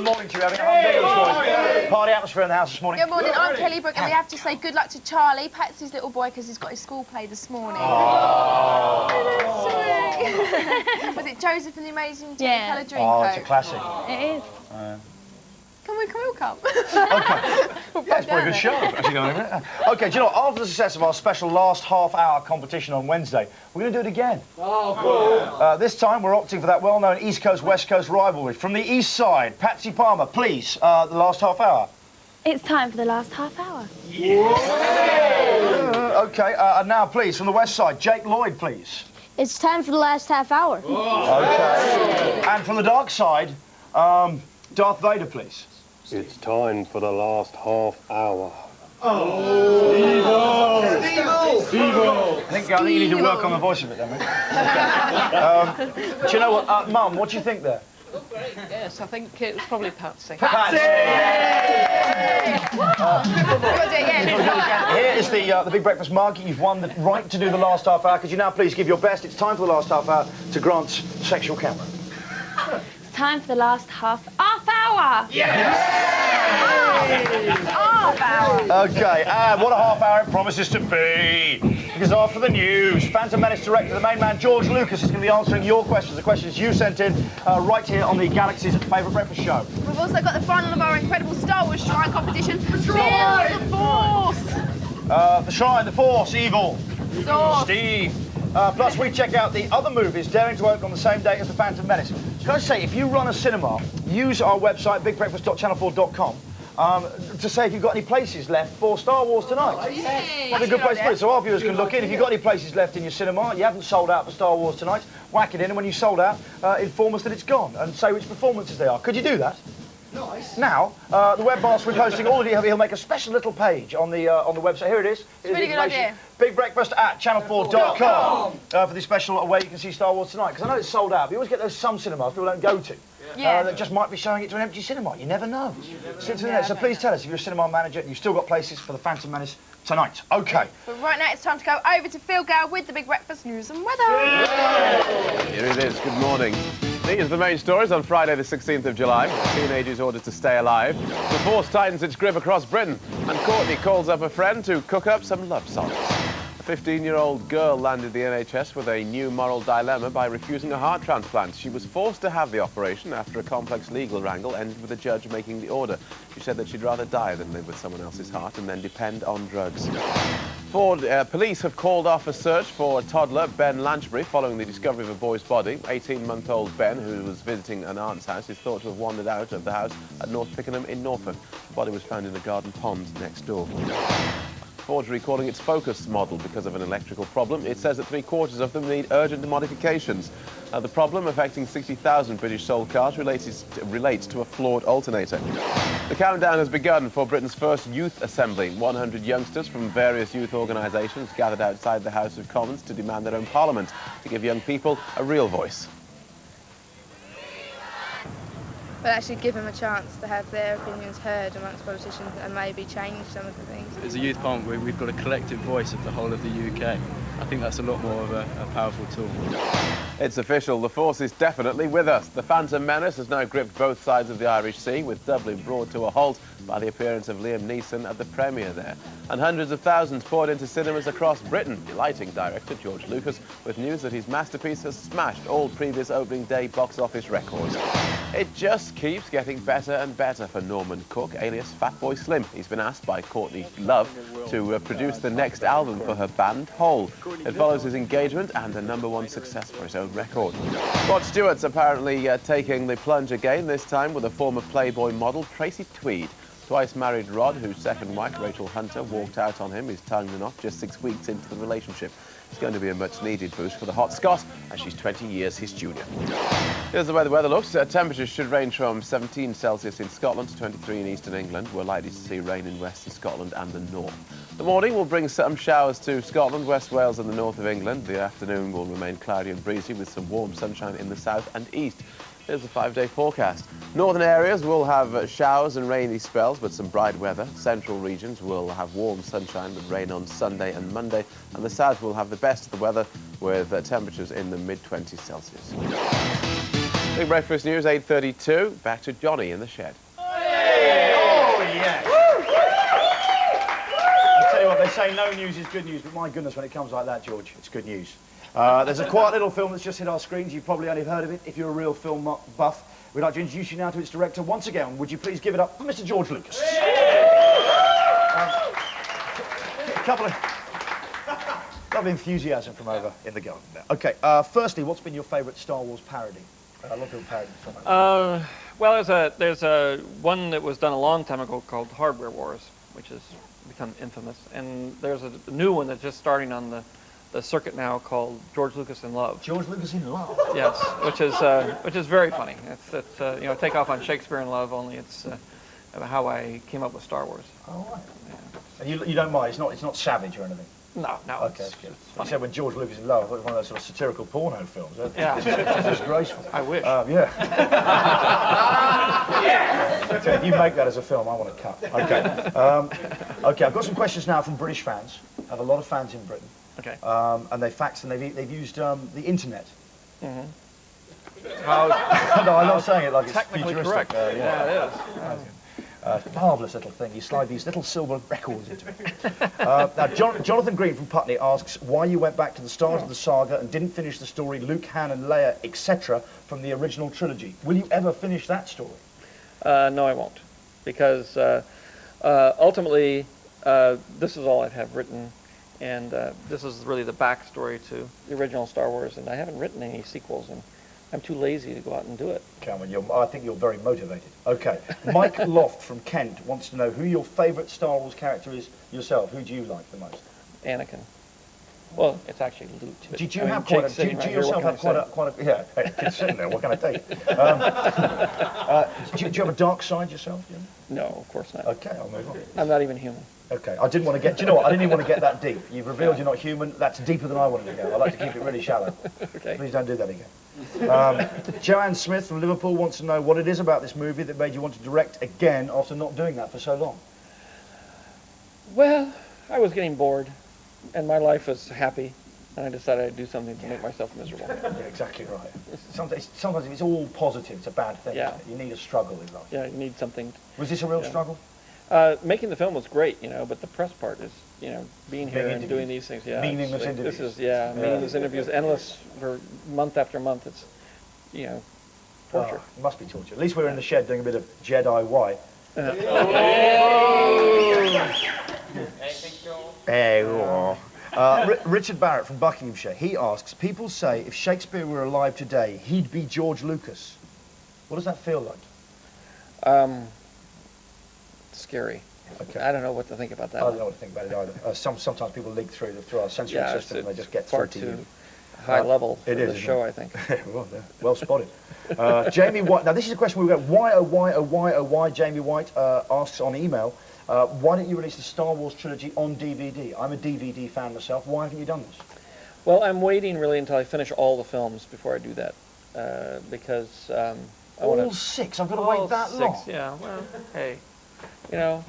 morning to you. Having a humdinger this morning. Party atmosphere in the house this morning. Good morning, I'm Kelly Brook, and we have to say good luck to Charlie, Patsy's little boy, because he's got his school play this morning. Oh. Was it Joseph and the Amazing Yeah. Technicolor Dreamcoat? Oh, it's a classic. It is. Can we all come? Okay. Yeah, it's a pretty good show, actually, going isn't it? Okay, do you know what? After the success of our special last half-hour competition on Wednesday, we're going to do it again. Oh, cool. This time, we're opting for that well-known East Coast-West Coast rivalry. From the East Side, Patsy Palmer, please, the last half hour. It's time for the last half hour. Okay, and now, please, from the West Side, Jake Lloyd, please. It's time for the last half hour. Okay. And from the Dark Side, Darth Vader, please. It's time for the last half hour. I think you need to work on the voice of it, then, mate. Okay. Do you know what, Mum, what do you think there? Yes, I think it was probably Patsy. Patsy! Here is the Big Breakfast mug. You've won the right to do the last half hour. Could you now please give your best? It's time for the last half hour to Grant's sexual camera. It's time for the last half hour. Yes! Half hour. Okay, and what a half hour it promises to be. Because after the news, Phantom Menace director, the main man, George Lucas, is going to be answering your questions, the questions you sent in right here on the Galaxy's Favourite Breakfast Show. We've also got the final of our incredible Star Wars Shrine competition. Build the Force! The Shrine, the Force, Evil, Source. Steve. Plus, we check out the other movies daring to open on the same day as the Phantom Menace. Can I say, if you run a cinema, use our website, bigbreakfast.channel4.com, to say if you've got any places left for Star Wars tonight. That's a good place to put it, so our viewers can look in. If you've got any places left in your cinema, you haven't sold out for Star Wars tonight, whack it in, and when you sold out, inform us that it's gone, and say which performances they are. Could you do that? Nice. Now, the webmaster will be posting all of you. He'll make a special little page on the website. Here it is. It's a really good idea. bigbreakfast@channel4.com for the special way you can see Star Wars tonight. Because I know it's sold out, but you always get those some cinemas people don't go to. Yeah. That just might be showing it to an empty cinema. You never know. So please tell us if you're a cinema manager and you've still got places for the Phantom Menace tonight. Okay. But right now it's time to go over to Phil Gale with the Big Breakfast news and weather. Here it is. Good morning. These are the main stories on Friday the 16th of July. Teenagers ordered to stay alive. The force tightens its grip across Britain. And Courtney calls up a friend to cook up some love songs. A 15-year-old girl landed the NHS with a new moral dilemma by refusing a heart transplant. She was forced to have the operation after a complex legal wrangle ended with a judge making the order. She said that she'd rather die than live with someone else's heart and then depend on drugs. Police have called off a search for toddler Ben Lanchbury following the discovery of a boy's body. 18-month-old Ben, who was visiting an aunt's house, is thought to have wandered out of the house at North Pickenham in Norfolk. The body was found in a garden pond next door. Ford's recalling its Focus model because of an electrical problem. It says that 3/4 of them need urgent modifications. The problem, affecting 60,000 British-sold cars, relates to a flawed alternator. The countdown has begun for Britain's first youth assembly. 100 youngsters from various youth organisations gathered outside the House of Commons to demand their own parliament, to give young people a real voice. But actually give them a chance to have their opinions heard amongst politicians and maybe change some of the things. As a youth parliament, we've got a collective voice of the whole of the UK. I think that's a lot more of a powerful tool. It's official, the force is definitely with us. The Phantom Menace has now gripped both sides of the Irish Sea, with Dublin brought to a halt by the appearance of Liam Neeson at the premiere there. And hundreds of thousands poured into cinemas across Britain, delighting director George Lucas with news that his masterpiece has smashed all previous opening day box office records. It just keeps getting better and better for Norman Cook, alias Fatboy Slim. He's been asked by Courtney Love to produce the next album for her band, Hole. It follows his engagement and a #1 success for his own record. Rod Stewart's apparently taking the plunge again, this time with a former Playboy model, Tracy Tweed. Twice married Rod, whose second wife, Rachel Hunter, walked out on him, his tongue and off, just 6 weeks into the relationship. It's going to be a much-needed boost for the hot Scot, as she's 20 years his junior. Here's the way the weather looks. Temperatures should range from 17 Celsius in Scotland to 23 in eastern England. We're likely to see rain in western Scotland and the north. The morning will bring some showers to Scotland, West Wales and the north of England. The afternoon will remain cloudy and breezy with some warm sunshine in the south and east. Here's the 5-day forecast. Northern areas will have showers and rainy spells, but some bright weather. Central regions will have warm sunshine with rain on Sunday and Monday. And the south will have the best of the weather with temperatures in the mid-20s Celsius. Big Breakfast News, 8:32. Back to Johnny in the shed. Oh, yes. I'll tell you what, they say no news is good news, but my goodness, when it comes like that, George, it's good news. There's a quiet little film that's just hit our screens. You've probably only heard of it if you're a real film buff. We'd like to introduce you now to its director once again. Would you please give it up for Mr. George Lucas? A couple of lovely enthusiasm from over in the garden there. Okay, firstly, what's been your favourite Star Wars parody? A lot of people parody the film. Well, there's a one that was done a long time ago called Hardware Wars, which has become infamous, and there's a new one that's just starting on the circuit now called George Lucas in Love. George Lucas in Love? Yes, which is very funny. It's you know, take off on Shakespeare in Love, only it's how I came up with Star Wars. Oh, right. Yeah. And you don't mind? It's not savage or anything? No. Okay, that's good. You said when George Lucas in Love, I thought it was one of those sort of satirical porno films. Yeah. It's disgraceful. I wish. Yeah. If you make that as a film, I want to cut. Okay. Okay, I've got some questions now from British fans. I have a lot of fans in Britain. Okay. And they faxed and they've used the internet. Mm-hmm. No, I'm not saying it like it's Technically futuristic. correct. Yeah, it is. Marvellous little thing. You slide these little silver records into it. Now, Jonathan Green from Putney asks why you went back to the start of the saga and didn't finish the story Luke, Han and Leia, etc. from the original trilogy. Will you ever finish that story? No, I won't, because ultimately this is all I have written, and this is really the backstory to the original Star Wars, and I haven't written any sequels, and I'm too lazy to go out and do it. Cameron, I think you're very motivated. Okay. Mike Loft from Kent wants to know who your favourite Star Wars character is yourself. Who do you like the most? Anakin. Well, it's actually Luke. Did you have quite a... Do you yourself have quite a... Yeah, it's sitting there. What can I tell you? Do you have a dark side yourself? Yeah? No, of course not. Okay, I'll move on. I'm not even human. Okay, I didn't want to get... Do you know what? I didn't even want to get that deep. You've revealed you're not human. That's deeper than I wanted to go. I like to keep it really shallow. Okay. Please don't do that again. Joanne Smith from Liverpool wants to know what it is about this movie that made you want to direct again after not doing that for so long. Well, I was getting bored, and my life was happy, and I decided I'd do something to make myself miserable. Yeah, exactly right. Sometimes if it's all positive, it's a bad thing. Yeah. You need a struggle in life. Yeah, you need something. Was this a real struggle? Making the film was great, you know, but the press part is, you know, being here and doing these things. Yeah, meaningless interviews. This is, meaningless interviews, endless for month after month. It's, you know, torture. It must be torture. At least we're in the shed doing a bit of Jedi Y. Richard Barrett from Buckinghamshire, he asks, people say if Shakespeare were alive today, he'd be George Lucas. What does that feel like? Scary. Okay. I don't know what to think about that. I don't know what to think about it either. Sometimes people leak through our censoring system and they just get far through to you. High level for it is, the show, I think. Well spotted. Jamie White, now this is a question we get, why, Jamie White asks on email, why don't you release the Star Wars trilogy on DVD? I'm a DVD fan myself, why haven't you done this? Well, I'm waiting really until I finish all the films before I do that, because I want to... All 6? I've got to wait that long? Yeah, well, hey, you know...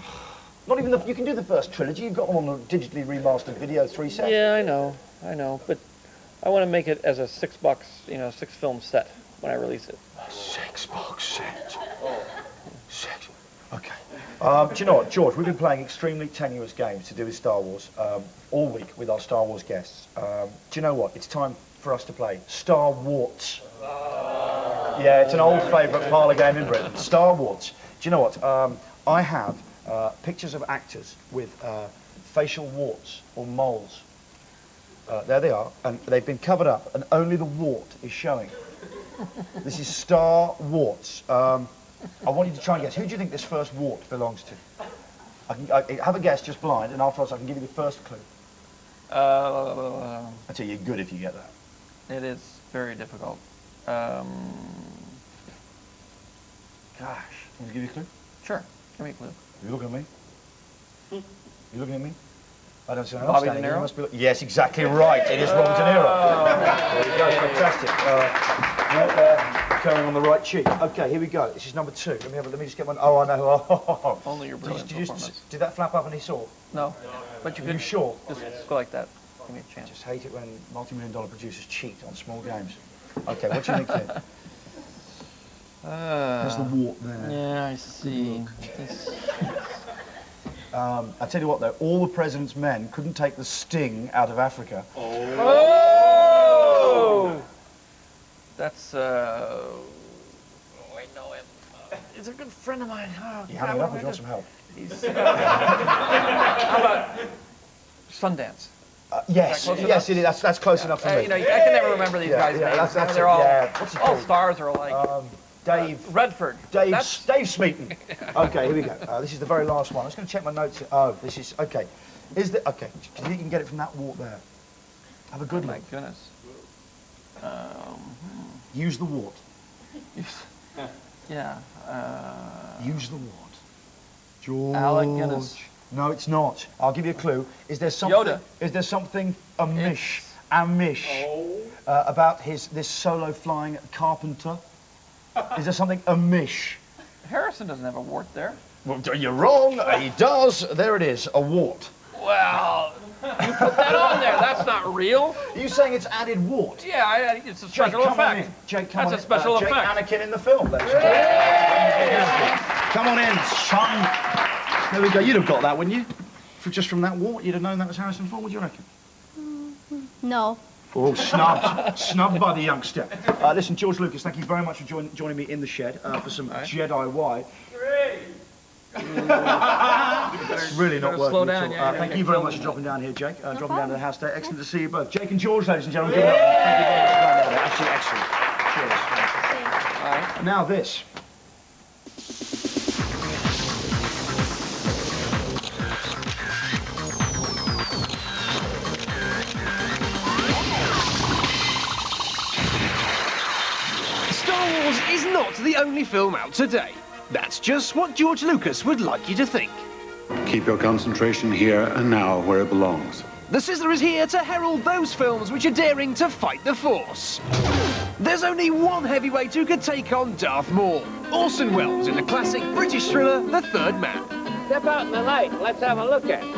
Not even you can do the first trilogy, you've got them on a digitally remastered video 3 set. Yeah, I know, but I want to make it as a 6-box, 6-film set when I release it. A 6-box set? 6? Okay. Do you know what, George, we've been playing extremely tenuous games to do with Star Wars all week with our Star Wars guests. Do you know what, it's time for us to play Star Wars. Yeah, it's an old favourite parlour game in Britain, Star Wars. Do you know what, I have pictures of actors with facial warts or moles. There they are, and they've been covered up, and only the wart is showing. This is Star Wars. I want you to try and guess. Who do you think this first wart belongs to? I have a guess, just blind, and afterwards I can give you the first clue. I tell you, you're good if you get that. It is very difficult. Gosh. Can I give you a clue? Sure, give me a clue. You looking at me? You looking at me? I don't see anyone Bobby else standing De here. Niro? You must be yes, exactly right. It is Robert De Niro. There you go, fantastic. Going on the right cheek. Okay, here we go. This is number 2. Let me just get one. Oh, I know. Oh. Only your brilliant performance. Did that flap up and he saw? No, but you Are could. you sure? Just go like that. Give me a I chance. just hate it when multi-million-dollar producers cheat on small games. Okay, what do you think here? There's the wart there. Yeah, I see. I tell you what, though, all the president's men couldn't take the sting out of Africa. Oh! That's, I know him. He's a good friend of mine. Oh, You hang it up or do you want some help? He's, how about Sundance? Yes, yes, it is. That's close enough for me. You know, I can never remember these guys' names. That's They're all, what's he all called? stars are like Dave Redford. Dave Smeaton. Okay, here we go. This is the very last one. I'm just going to check my notes. Oh, this is okay. Is the okay? Do you think you can get it from that wart there? Have a good look. My goodness. Use the wart. Yeah. Use the wart. George. Alec Guinness. No, it's not. I'll give you a clue. Is there something? Yoda. Is there something amish about this solo flying carpenter? Is there something amish? Harrison doesn't have a wart there. Well, you're wrong. He does. There it is. A wart. Well, you put that on there. That's not real. Are you saying it's added wart? Yeah, it's a Jake, special come on effect. in. Jake, come on That's in. a special Jake effect. Anakin in the film, ladies and gentlemen. Come on in, son. There we go. You'd have got that, wouldn't you? Just from that wart, you'd have known that was Harrison Ford. What do you reckon? No. Oh, snubbed by the youngster. Listen, George Lucas, thank you very much for joining me in the shed for some Jedi Y. It's really not working slow at down, all. yeah, Thank you very much for dropping down here, Jake. Dropping down to the house today. Excellent to see you both. Jake and George, ladies and gentlemen. Give it up. Thank you very much for coming down here. Absolutely excellent. Cheers. All right. Now this. Star Wars is not the only film out today. That's just what George Lucas would like you to think. Keep your concentration here and now where it belongs. The Sizzler is here to herald those films which are daring to fight the Force. There's only one heavyweight who could take on Darth Maul. Orson Welles in the classic British thriller, The Third Man. Step out in the light. Let's have a look at it.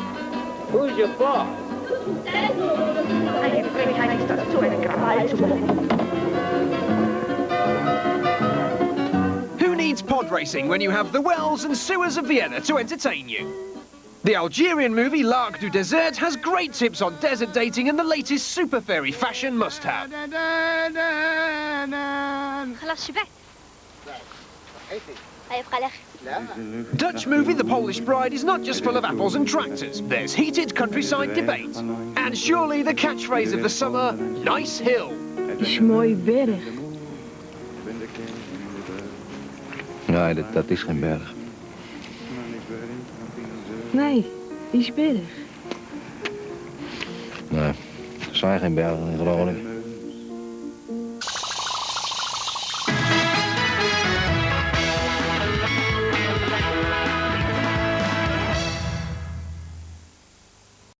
Who's your boss? Who needs pod racing when you have the wells and sewers of Vienna to entertain you? The Algerian movie L'Arc du Désert has great tips on desert dating and the latest super fairy fashion must-have. خلاص شبعت. هيبقى الأخ. Dutch movie The Polish Bride is not just full of apples and tractors. There's heated countryside debate. And surely the catchphrase of the summer, nice hill. Is mooi berg. Nee, dat is geen berg. Nee, die is berg. Nee, er zijn geen bergen in Groningen.